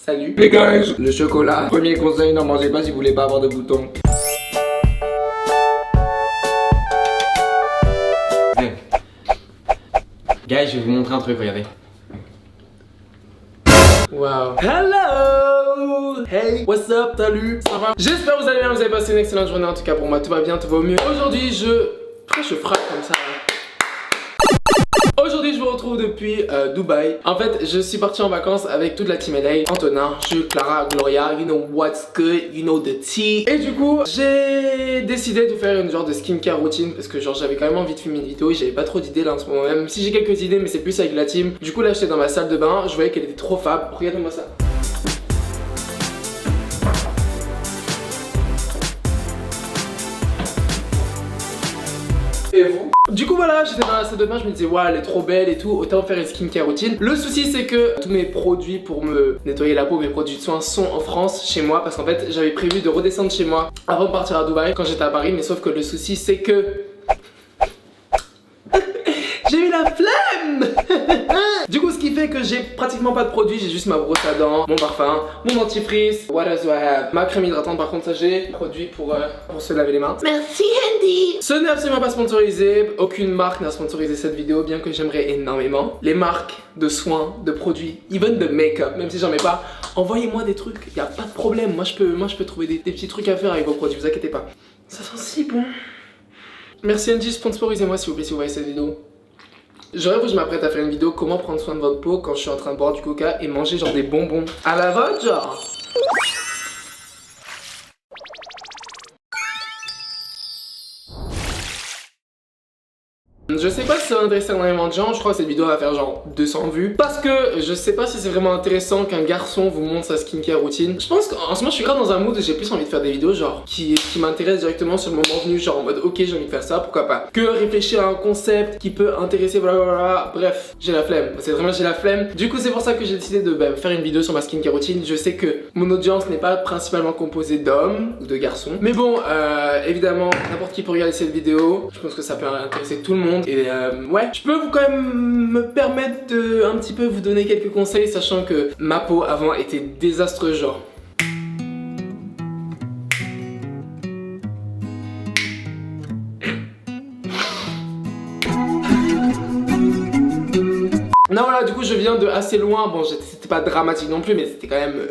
Salut les gars, le chocolat. Premier conseil, n'en mangez pas si vous voulez pas avoir de boutons. Guys, je vais vous montrer un truc, regardez. Wow. Hello. Hey, what's up, salut, ça va? J'espère que vous allez bien, vous avez passé une excellente journée. En tout cas pour moi tout va bien, tout va au mieux. Aujourd'hui pourquoi je frappe comme ça? Aujourd'hui je vous retrouve depuis Dubaï. En fait je suis parti en vacances avec toute la team LA. Antonin, Jules, Clara, Gloria, you know what's good, you know the tea. Et du coup j'ai décidé de faire une genre de skincare routine. Parce que genre j'avais quand même envie de filmer une vidéo et j'avais pas trop d'idées là en ce moment. Même si j'ai quelques idées mais c'est plus avec la team. Du coup là j'étais dans ma salle de bain, je voyais qu'elle était trop fab. Regardez-moi ça. Et vous? Du coup voilà, j'étais dans la salle de bain, je me disais ouais elle est trop belle et tout, autant faire une skincare routine. Le souci c'est que tous mes produits pour me nettoyer la peau, mes produits de soins sont en France, chez moi. Parce qu'en fait j'avais prévu de redescendre chez moi avant de partir à Dubaï quand j'étais à Paris. Mais sauf que le souci c'est que j'ai eu la flemme. Du coup ce qui fait que j'ai pratiquement pas de produits. J'ai juste ma brosse à dents, mon parfum, mon dentifrice. What else do I have? Ma crème hydratante par contre ça j'ai. Produit pour se laver les mains. Merci Andy. Ce n'est absolument pas sponsorisé. Aucune marque n'a sponsorisé cette vidéo, bien que j'aimerais énormément. Les marques de soins, de produits, even de make-up, même si j'en mets pas, envoyez-moi des trucs, y a pas de problème. Moi je peux trouver des petits trucs à faire avec vos produits, vous inquiétez pas. Ça sent si bon. Merci Andy, sponsorisez-moi s'il vous plaît si vous voyez cette vidéo. Je rêve que je m'apprête à faire une vidéo comment prendre soin de votre peau quand je suis en train de boire du coca et manger genre des bonbons à la vodka genre. Je sais pas si ça va intéresser énormément de gens, je crois que cette vidéo va faire genre 200 vues. Parce que je sais pas si c'est vraiment intéressant qu'un garçon vous montre sa skincare routine. Je pense qu'en ce moment je suis grave dans un mood où j'ai plus envie de faire des vidéos genre qui m'intéressent directement sur le moment venu. Genre en mode ok j'ai envie de faire ça, pourquoi pas. Que réfléchir à un concept qui peut intéresser blablabla. Bref, j'ai la flemme, c'est vraiment j'ai la flemme. Du coup c'est pour ça que j'ai décidé de faire une vidéo sur ma skincare routine. Je sais que mon audience n'est pas principalement composée d'hommes ou de garçons. Mais bon, évidemment n'importe qui peut regarder cette vidéo. Je pense que ça peut intéresser tout le monde. Et ouais, je peux quand même me permettre de un petit peu vous donner quelques conseils, sachant que ma peau avant était désastreuse genre. Non voilà, du coup je viens de assez loin, bon c'était pas dramatique non plus mais c'était quand même...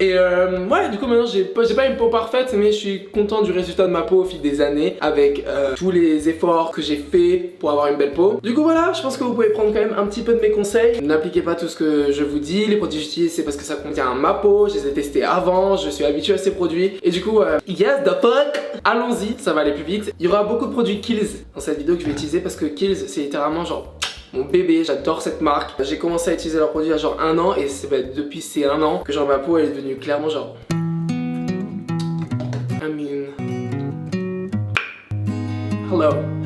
Et ouais, du coup maintenant j'ai pas une peau parfaite mais je suis content du résultat de ma peau au fil des années avec tous les efforts que j'ai fait pour avoir une belle peau. Du coup voilà, je pense que vous pouvez prendre quand même un petit peu de mes conseils. N'appliquez pas tout ce que je vous dis, les produits que j'utilise c'est parce que ça contient ma peau, je les ai testés avant, je suis habitué à ces produits. Et du coup, yes the fuck, allons-y, ça va aller plus vite. Il y aura beaucoup de produits Kiehl's dans cette vidéo que je vais utiliser parce que Kiehl's c'est littéralement genre... mon bébé, j'adore cette marque. J'ai commencé à utiliser leurs produits il y a genre 1 an et c'est depuis ces 1 an que genre ma peau elle est devenue clairement genre... I mean...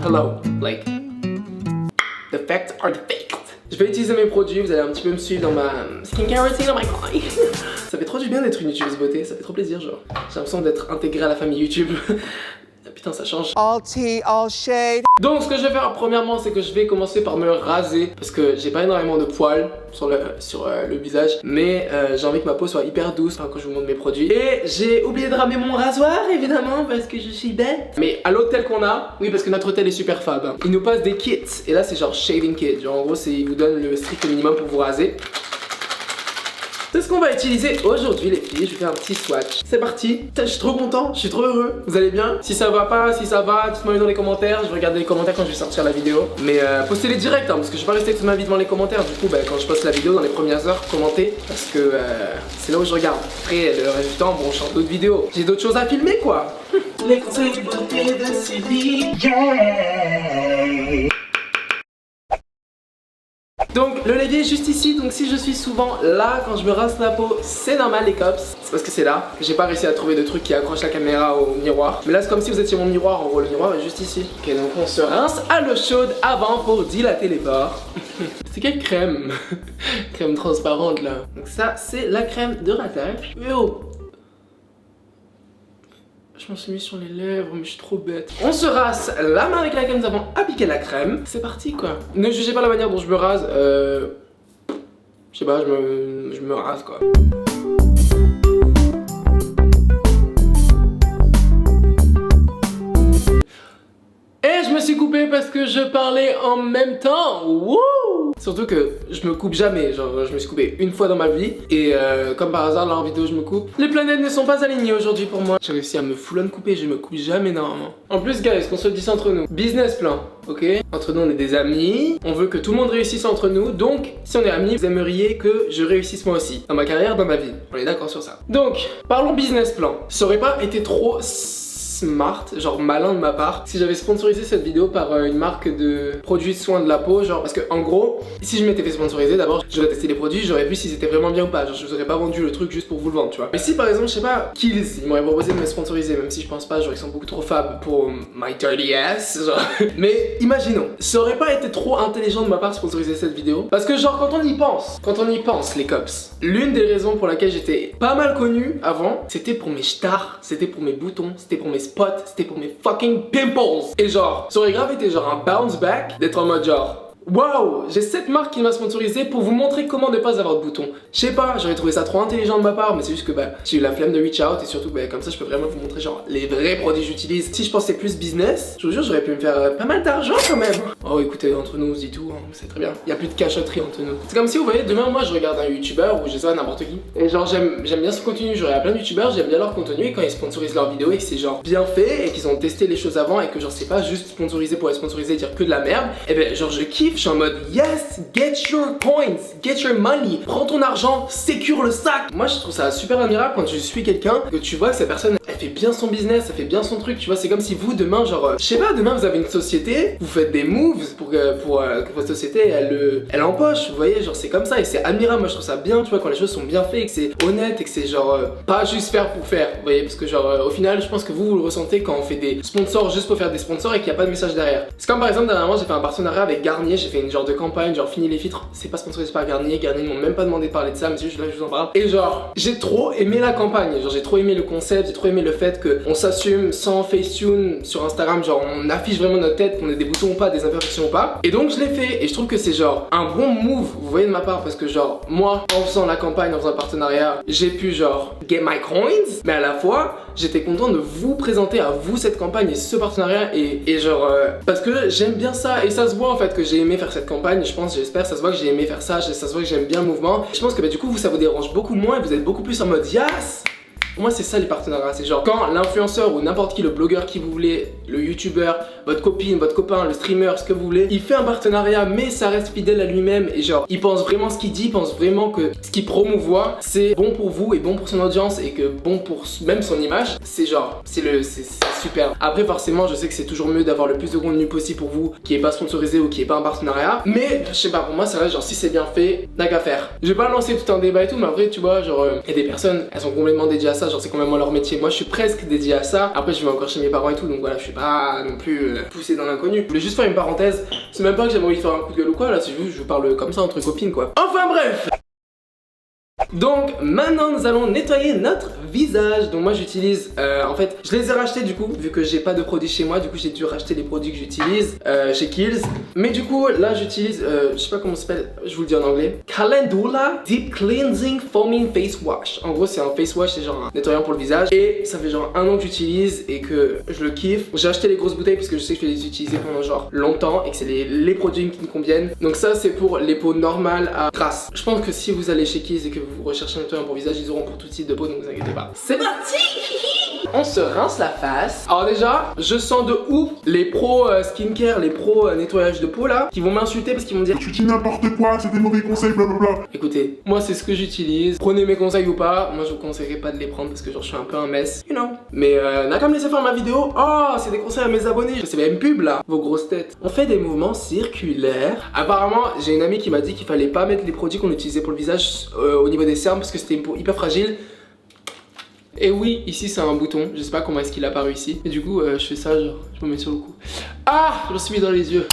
Hello, like... The facts are the facts. Je vais utiliser mes produits, vous allez un petit peu me suivre dans ma skincare routine, oh my god. Ça fait trop du bien d'être une youtubeuse beauté, ça fait trop plaisir genre. J'ai l'impression d'être intégré à la famille YouTube. Putain ça change. All tea, all shade. Donc ce que je vais faire premièrement c'est que je vais commencer par me raser. Parce que j'ai pas énormément de poils sur le visage. Mais j'ai envie que ma peau soit hyper douce quand je vous montre mes produits. Et j'ai oublié de ramener mon rasoir évidemment parce que je suis bête. Mais à l'hôtel qu'on a, oui parce que notre hôtel est super fab hein. Ils nous passent des kits. Et là c'est genre shaving kit. Genre en gros ils vous donnent le strict minimum pour vous raser. C'est ce qu'on va utiliser aujourd'hui les filles, je vais faire un petit swatch. C'est parti, je suis trop content, je suis trop heureux. Vous allez bien? Si ça va pas, si ça va, dites-moi dans les commentaires. Je vais regarder les commentaires quand je vais sortir la vidéo. Mais postez-les direct hein, parce que je vais pas rester toute ma vie devant les commentaires. Du coup quand je poste la vidéo dans les premières heures, commentez. Parce que c'est là où je regarde. Après le reste du temps, bon je chante d'autres vidéos. J'ai d'autres choses à filmer quoi. Les conseils de beauté de Sylvie. Yeah. Donc le levier est juste ici, donc si je suis souvent là quand je me rince la peau, c'est normal les cops. C'est parce que c'est là que j'ai pas réussi à trouver de truc qui accroche la caméra au miroir. Mais là c'est comme si vous étiez mon miroir, en gros le miroir est juste ici. Ok donc on se rince à l'eau chaude avant pour dilater les pores. C'est quelle crème? Crème transparente là. Donc ça c'est la crème de ratage. Yo, je m'en suis mis sur les lèvres, mais je suis trop bête. On se rase la main avec laquelle nous avons appliqué la crème. C'est parti quoi. Ne jugez pas la manière dont je me rase. je sais pas, je me rase quoi. Et je me suis coupé parce que je parlais en même temps. Wouh! Surtout que je me coupe jamais, genre je me suis coupé une fois dans ma vie. Et comme par hasard là en vidéo je me coupe. Les planètes ne sont pas alignées aujourd'hui pour moi. J'ai réussi à me full on couper, je me coupe jamais normalement. En plus guys, qu'on se le dise entre nous. Business plan, ok? Entre nous on est des amis, on veut que tout le monde réussisse entre nous. Donc si on est amis, vous aimeriez que je réussisse moi aussi. Dans ma carrière, dans ma vie. On est d'accord sur ça. Donc, parlons business plan. Ça aurait pas été trop smart, genre malin de ma part, si j'avais sponsorisé cette vidéo par une marque de produits de soins de la peau, genre parce que en gros, si je m'étais fait sponsoriser, d'abord j'aurais testé les produits, j'aurais vu s'ils étaient vraiment bien ou pas, genre je vous aurais pas vendu le truc juste pour vous le vendre, tu vois. Mais si par exemple, je sais pas, Kills, ils m'auraient proposé de me sponsoriser, même si je pense pas, genre ils sont beaucoup trop fab pour my dirty ass, genre. Mais imaginons, ça aurait pas été trop intelligent de ma part de sponsoriser cette vidéo, parce que genre quand on y pense les cops, l'une des raisons pour laquelle j'étais pas mal connu avant, c'était pour mes stars, c'était pour mes boutons, c'était pour mes spots, c'était pour mes fucking pimples. Et genre, ça aurait grave été genre un bounce back d'être en mode genre waouh, j'ai cette marque qui m'a sponsorisé pour vous montrer comment ne pas avoir de boutons. Je sais pas, j'aurais trouvé ça trop intelligent de ma part, mais c'est juste que bah j'ai eu la flemme de reach out et surtout bah comme ça je peux vraiment vous montrer genre les vrais produits que j'utilise. Si je pensais plus business, je vous jure j'aurais pu me faire pas mal d'argent quand même. Oh écoutez, entre nous on se dit tout, hein, c'est très bien. Il y a plus de cachotterie entre nous. C'est comme si vous voyez demain moi je regarde un youtubeur ou je sais pas n'importe qui. Et genre j'aime bien son contenu, j'aurais plein de youtubeurs, j'aime bien leur contenu et quand ils sponsorisent leurs vidéos et que c'est genre bien fait et qu'ils ont testé les choses avant et que genre c'est pas juste sponsorisé pour être sponsorisé et dire que de la merde, et ben genre je kiffe, je suis en mode yes, get your coins, get your money, prends ton argent, sécure le sac. Moi je trouve ça super admirable quand tu suis quelqu'un, que tu vois que cette personne elle fait bien son business, elle fait bien son truc, tu vois, c'est comme si vous demain genre, je sais pas, demain vous avez une société, vous faites des moves pour que votre société elle empoche, vous voyez, genre c'est comme ça et c'est admirable, moi je trouve ça bien, tu vois, quand les choses sont bien faites et que c'est honnête et que c'est genre pas juste faire pour faire, vous voyez, parce que genre au final je pense que vous le ressentez quand on fait des sponsors juste pour faire des sponsors et qu'il n'y a pas de message derrière. C'est comme par exemple dernièrement j'ai fait un partenariat avec Garnier, j'ai fait une genre de campagne, genre fini les filtres, c'est pas sponsorisé par Garnier, Garnier m'ont même pas demandé de parler de ça, mais c'est juste là je vous en parle. Et genre, j'ai trop aimé la campagne, genre j'ai trop aimé le concept, j'ai trop aimé le fait qu'on s'assume sans Facetune sur Instagram, genre on affiche vraiment notre tête, qu'on ait des boutons ou pas, des imperfections ou pas. Et donc je l'ai fait, et je trouve que c'est genre un bon move, vous voyez de ma part, parce que genre moi, en faisant la campagne, en faisant un partenariat, j'ai pu genre get my coins, mais à la fois, j'étais content de vous présenter à vous cette campagne et ce partenariat et genre parce que j'aime bien ça et ça se voit en fait que j'ai aimé faire cette campagne, je pense, j'espère, ça se voit que j'ai aimé faire ça, ça se voit que j'aime bien le mouvement. Je pense que bah, du coup vous ça vous dérange beaucoup moins et vous êtes beaucoup plus en mode yes. Pour moi c'est ça les partenariats, c'est genre quand l'influenceur ou n'importe qui, le blogueur qui vous voulez, le youtubeur, votre copine, votre copain, le streamer, ce que vous voulez, il fait un partenariat mais ça reste fidèle à lui-même et genre il pense vraiment ce qu'il dit, il pense vraiment que ce qu'il promouvoit c'est bon pour vous et bon pour son audience et que bon pour même son image, c'est genre, c'est super. Après forcément je sais que c'est toujours mieux d'avoir le plus de contenu possible pour vous qui est pas sponsorisé ou qui est pas un partenariat, mais je sais pas, pour moi ça reste genre si c'est bien fait, n'a qu'à faire. Je vais pas lancer tout un débat et tout, mais après tu vois genre il y a des personnes, elles sont complètement dédiées à ça, genre c'est quand même moi leur métier. Moi je suis presque dédié à ça. Après je vais encore chez mes parents et tout, donc voilà, je suis pas non plus poussé dans l'inconnu. Je voulais juste faire une parenthèse. C'est même pas que j'avais envie de faire un coup de gueule ou quoi, là c'est juste je parle comme ça entre copines quoi. Enfin bref. Donc maintenant nous allons nettoyer notre visage. Donc moi j'utilise en fait je les ai rachetés du coup vu que j'ai pas de produits chez moi, du coup j'ai dû racheter les produits que j'utilise chez Kills. Mais du coup là j'utilise je sais pas comment ça s'appelle, je vous le dis en anglais, Calendula Deep Cleansing Foaming Face Wash. En gros c'est un face wash, c'est genre un nettoyant pour le visage et ça fait genre 1 an que j'utilise et que je le kiffe. J'ai acheté les grosses bouteilles parce que je sais que je vais les utiliser pendant genre longtemps et que c'est les produits qui me conviennent. Donc ça c'est pour les peaux normales à traces. Je pense que si vous allez chez Kills et que vous recherchez un nettoyant pour visage, ils auront pour tout type de peau, donc vous inquiétez pas. C'est parti. On se rince la face. Alors déjà, je sens de ouf les pros skincare, les pros nettoyage de peau là, qui vont m'insulter parce qu'ils vont me dire tu dis n'importe quoi, c'est des mauvais conseils, blablabla. Écoutez, moi c'est ce que j'utilise. Prenez mes conseils ou pas. Moi je vous conseillerais pas de les prendre parce que genre je suis un peu un mess, you know. Mais n'a qu'à me laisser faire ma vidéo. Oh, c'est des conseils à mes abonnés. C'est même pub là, vos grosses têtes. On fait des mouvements circulaires. Apparemment, j'ai une amie qui m'a dit qu'il fallait pas mettre les produits qu'on utilisait pour le visage au niveau des cernes parce que c'était une peau hyper fragile. Et oui, ici c'est un bouton, je sais pas comment est-ce qu'il est apparu ici. Et du coup je fais ça, genre je me mets sur le cou. Ah, je me suis mis dans les yeux.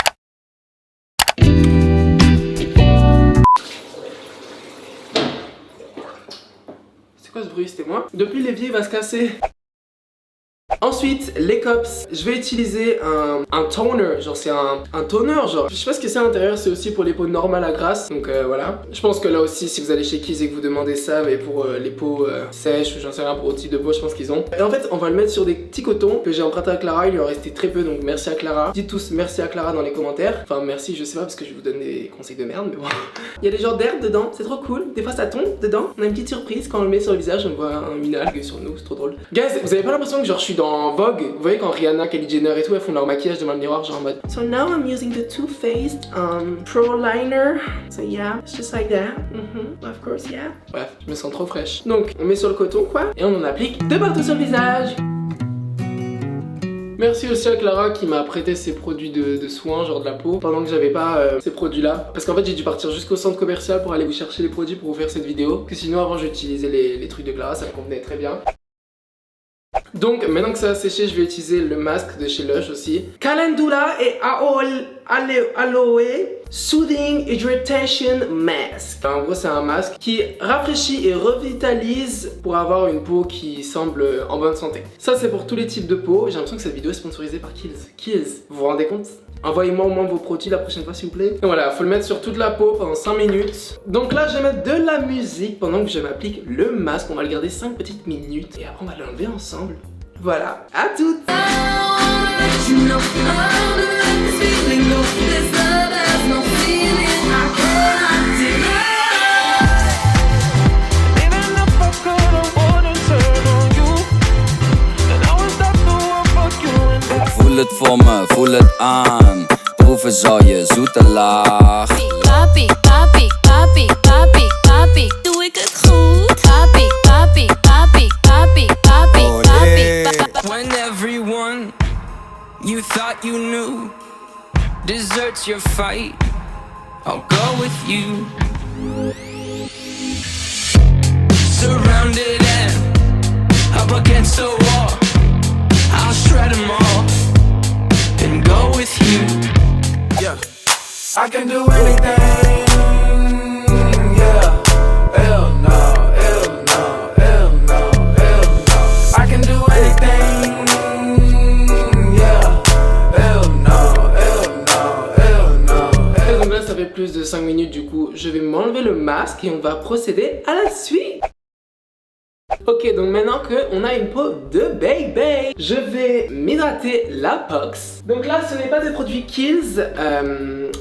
C'est quoi ce bruit? C'était moi? Depuis l'évier il va se casser. Ensuite, les cops, je vais utiliser un toner, genre c'est un toner, genre je sais pas ce que c'est à l'intérieur, c'est aussi pour les peaux normales à grasse, donc voilà. Je pense que là aussi, si vous allez chez Kiehl's et que vous demandez ça, mais pour les peaux sèches ou j'en sais rien, pour autre type de peau, je pense qu'ils ont. Et en fait, on va le mettre sur des petits cotons que j'ai emprunté à Clara, il lui en restait très peu, donc merci à Clara. Dites tous merci à Clara dans les commentaires. Enfin merci, je sais pas parce que je vous donne des conseils de merde, mais bon. Il y a des genres d'herbe dedans, c'est trop cool. Des fois ça tombe dedans, on a une petite surprise quand on le met sur le visage, on voit une algue sur nous, c'est trop drôle. Guys, vous avez pas l'impression que genre je suis dans Vogue? Vous voyez quand Rihanna, Kylie Jenner et tout, elles font leur maquillage devant le miroir, genre en mode So now I'm using the Too Faced Pro Liner. So yeah, it's just like that. Of course, yeah. Bref, je me sens trop fraîche. Donc, on met sur le coton quoi, et on en applique de partout sur le visage. Merci aussi à Clara qui m'a prêté ses produits de soins, genre de la peau, pendant que j'avais pas ces produits là. Parce qu'en fait j'ai dû partir jusqu'au centre commercial pour aller vous chercher les produits pour vous faire cette vidéo. Que sinon avant j'utilisais les trucs de Clara, ça me convenait très bien. Donc maintenant que ça a séché, je vais utiliser le masque de chez Lush aussi. Calendula et Aloe Soothing Hydration Mask. En gros c'est un masque qui rafraîchit et revitalise pour avoir une peau qui semble en bonne santé. Ça c'est pour tous les types de peau. J'ai l'impression que cette vidéo est sponsorisée par Kiehl's. Kiehl's, vous vous rendez compte? Envoyez-moi au moins vos produits la prochaine fois s'il vous plaît. Et voilà, faut le mettre sur toute la peau pendant 5 minutes. Donc là je vais mettre de la musique pendant que je m'applique le masque. On va le garder 5 petites minutes et après on va l'enlever ensemble. Voilà, à toutes. Voel het voor me, voel het aan. Proeven zal je zoete laag. Papi, papi, papi, papi, papi, doe ik het goed? Papi, papi, papi, papi, papi, papi. When everyone you thought you knew deserts your fight, I'll go with you. Surrounded and up against the wall, I'll shred them all and go with you. Yeah, I can do anything. Yeah, hell no, hell no, hell no, hell no. I can do anything. Yeah, hell no, hell no, hell no. Donc là ça fait plus de 5 minutes du coup, je vais m'enlever le masque et on va procéder à la suite. Ok, donc maintenant qu'on a une peau de baby, je vais m'hydrater la Pox. Donc là, ce n'est pas des produits Kiehl's.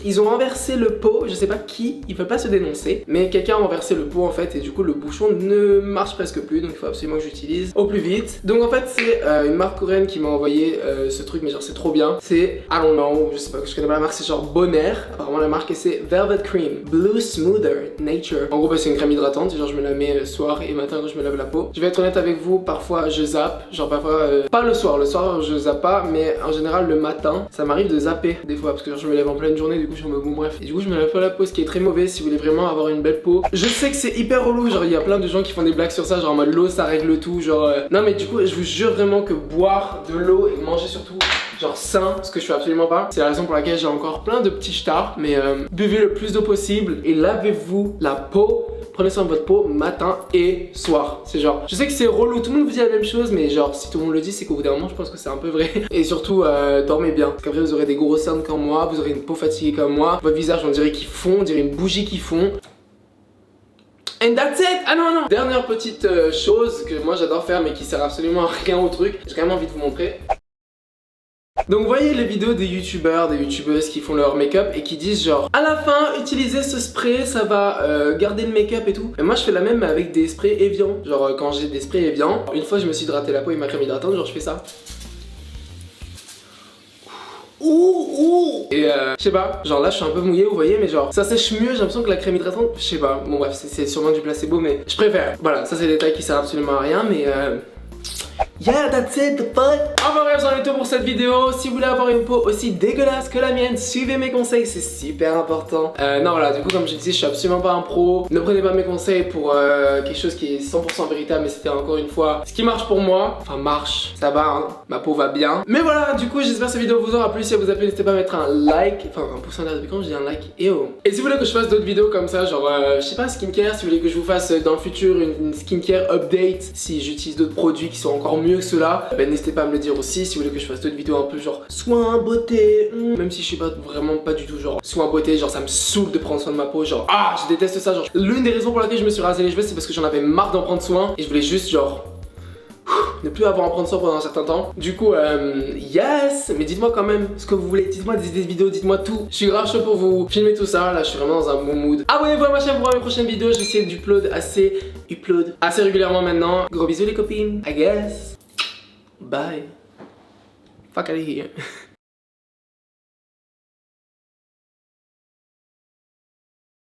Ils ont renversé le pot, je sais pas qui, ils veulent pas se dénoncer. Mais quelqu'un a renversé le pot en fait et du coup le bouchon ne marche presque plus. Donc il faut absolument que j'utilise au plus vite. Donc en fait c'est une marque coréenne qui m'a envoyé ce truc, mais genre c'est trop bien. C'est, I don't know, je sais pas, je connais pas la marque, c'est genre Bonaire. Apparemment la marque c'est Velvet Cream Blue Smoother Nature. En gros bah, c'est une crème hydratante, genre je me la mets soir et matin quand je me lave la peau. Je vais être honnête avec vous, parfois je zappe, genre parfois, pas le soir je zappe pas, mais en général le matin, ça m'arrive de zapper des fois parce que genre, je me lève en pleine journée, du coup je me bon bref. Et du coup je me lave pas la peau, ce qui est très mauvais si vous voulez vraiment avoir une belle peau. Je sais que c'est hyper relou, genre il y a plein de gens qui font des blagues sur ça, genre en mode l'eau ça règle tout, genre non mais du coup je vous jure vraiment que boire de l'eau et manger surtout genre sain, ce que je fais absolument pas. C'est la raison pour laquelle j'ai encore plein de petits stars, mais buvez le plus d'eau possible et lavez-vous la peau. Prenez soin de votre peau matin et soir. C'est genre, je sais que c'est relou, tout le monde vous dit la même chose, mais genre si tout le monde le dit, c'est qu'au bout d'un moment, je pense que c'est un peu vrai. Et surtout, dormez bien. Parce qu'après, vous aurez des gros cernes comme moi, vous aurez une peau fatiguée comme moi, votre visage, on dirait qu'il fond, on dirait une bougie qui fond. And that's it! Ah non, non! Dernière petite chose que moi j'adore faire, mais qui sert absolument à rien au truc. J'ai quand même envie de vous montrer. Donc vous voyez les vidéos des youtubeurs, des youtubeuses qui font leur make-up et qui disent genre à la fin utilisez ce spray, ça va garder le make-up et tout. Et moi je fais la même mais avec des sprays Evian. Genre quand j'ai des sprays Evian, une fois je me suis hydraté la peau avec ma crème hydratante, genre je fais ça. Et je sais pas, genre là je suis un peu mouillé vous voyez, mais genre ça sèche mieux, j'ai l'impression que la crème hydratante, je sais pas, bon bref c'est sûrement du placebo mais je préfère. Voilà, ça c'est des détails qui servent absolument à rien mais yeah, that's it, the fuck. Enfin bref, c'en est tout pour cette vidéo. Si vous voulez avoir une peau aussi dégueulasse que la mienne, suivez mes conseils, c'est super important. Non voilà, du coup comme je disais, je suis absolument pas un pro. Ne prenez pas mes conseils pour quelque chose qui est 100% véritable, mais c'était encore une fois ce qui marche pour moi. Enfin marche, ça va hein, ma peau va bien. Mais voilà, du coup j'espère que cette vidéo vous aura plu. Si elle vous a plu, n'hésitez pas à mettre un like, enfin un pouce en l'air depuis quand je dis un like, et oh. Et si vous voulez que je fasse d'autres vidéos comme ça, genre je sais pas, skincare, si vous voulez que je vous fasse dans le futur une skincare update, si j'utilise d'autres produits qui sont encore encore mieux que cela, ben n'hésitez pas à me le dire aussi si vous voulez que je fasse d'autres vidéos un peu genre soin beauté, même si je suis pas vraiment pas du tout genre soin beauté, genre ça me saoule de prendre soin de ma peau, genre je déteste ça, genre l'une des raisons pour laquelle je me suis rasé les cheveux c'est parce que j'en avais marre d'en prendre soin et je voulais juste genre ne plus avoir à en prendre soin pendant un certain temps. Du coup, yes. Mais dites-moi quand même ce que vous voulez. Dites-moi des idées de vidéos, dites-moi tout. Je suis grave chaud pour vous filmer tout ça. Là, je suis vraiment dans un bon mood. Abonnez-vous à ma chaîne pour voir mes prochaines vidéos. Je vais essayer d'upload assez régulièrement maintenant. Gros bisous les copines. I guess. Bye. Fuck out of here.